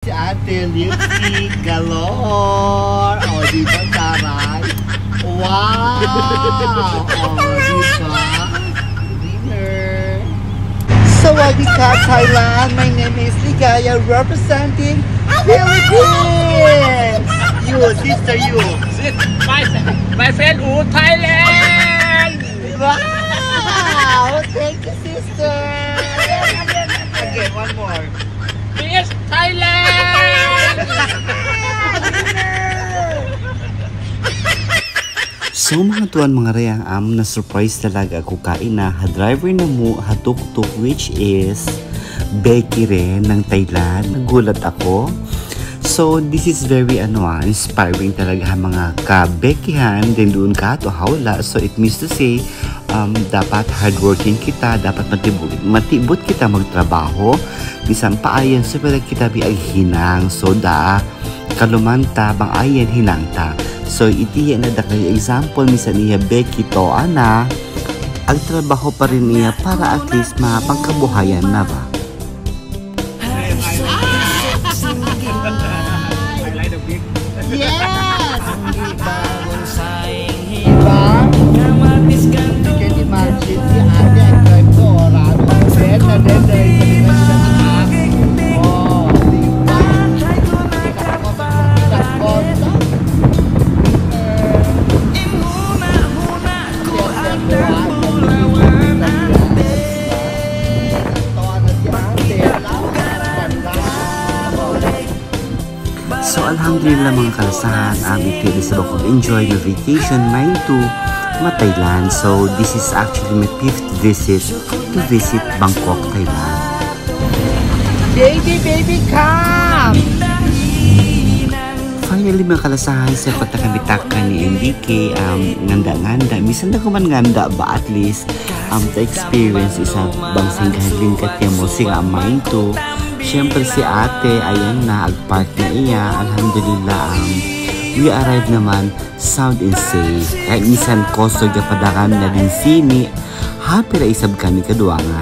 Si Ate Lipstick Galore. O, di ba, taray? Wow! O, di ba? Winner! Sawadee ka, Thailand! My name is Ligaya, representing Philippines! You, sister, you! My friend U, Thailand! Wow! Thank you, sister! Again, one more. Yes, Thailand! So mga tuwan mga reyang na surprise talaga ako kain na driver na mo hatuk-tuk which is Becky rin ng Thailand. Nagulat ako. So this is very inspiring talaga mga ka-Beckyhan din doon ka to hawla. So it means to say dapat hardworking kita, dapat matibot kita magtrabaho. Bisan paayan so pala kita bi ay hinang. So kalumanta bang ayan hinangta. So iti na da kay example misan niya Becky to ang trabaho pa rin niya para at least mapangkabuhayan na ba. Yes! Diba? Can you imagine si Ate ang drive to Orado? And then there is a oh, diba? So alhamdulillah mga kalasahan, ito is about enjoy my vacation mine to Thailand. So this is actually my 5th visit to visit Bangkok, Thailand. Baby, come! Finally mga kalasahan sa patakabitakan ni MBK, nganda-nganda. Misan na kuman nganda ba at least the experience isa bang singhalin katya mo siya amain to. Siyempre si ate, ayan na, agpark na iya. Alhamdulillah, we arrived naman sound and safe. Kahit misan koso padakan na din sini, happy na isab kami kaduangan.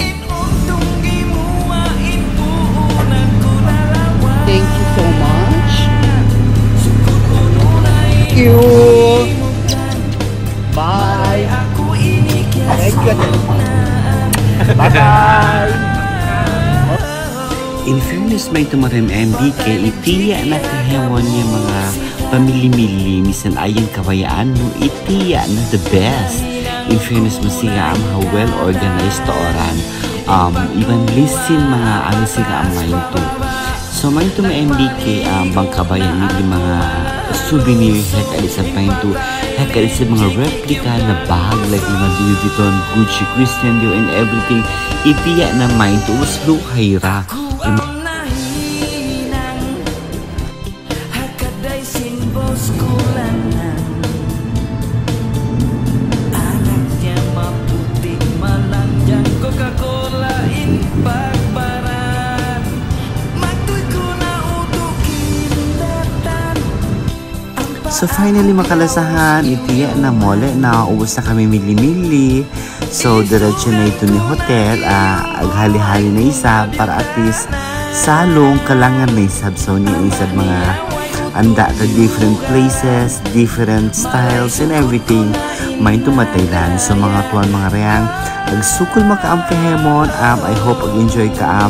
Thank you so much. Thank you. Bye. Thank you. Bye-bye. In fairness, may tumarim MBK, itiya na kahewon niya mga pamili-mili, misan ayon kawayaan mo, itiya na the best. In fairness mo siya how well-organized to oran. Even listen mga siya main to. So main to may MBK, bang kabayan nili mga souvenir, hekalis at main to, hekalis mga replica na bag, like mga Louis Vuitton, Gucci, Christian Dior, and everything. Itiya na main to, uslo hayra. So finally makalasahan, itiya na mole na ubos na kami mili-mili. So diretso na ito ni hotel, aghali-hali na isab para at least salong kalangan na isab. So ni isab mga anda ka different places, different styles and everything. Main to Thailand. So mga tuwan mga reyang, nagsukol makaam kahemon, I hope ag-enjoy ka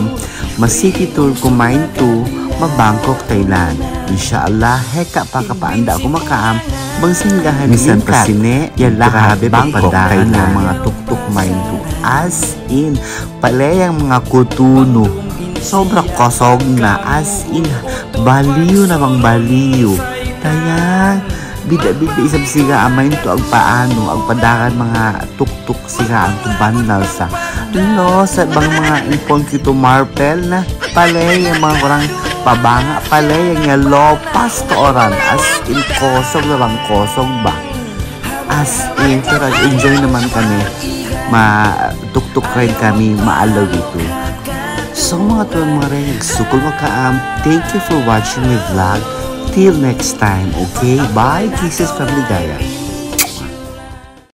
mas city tour ko main to Bangkok, Thailand. Inshallah, heka pa kapaanda ako makaam bang singgahan misan pa sine yan grabe Bangkok, Thailand mga tuk-tuk main to as in palayang mga kutuno sobra kosog na as in baliw na bang baliw kaya bida-bida isab siga amain to ag paano ag padakan mga tuk-tuk siga ang tubanal sa sa bang mga impon kito marpel na palayang mga kurang pabanga pala yung lopas to oran as in kosog na bang kosog ba as in pero enjoy naman kami tuk-tuk ride kami maalaw ito. So mga tuwan mga rin nagsukol makaam, thank you for watching my vlog till next time, okay, bye, kisses from Ligaya.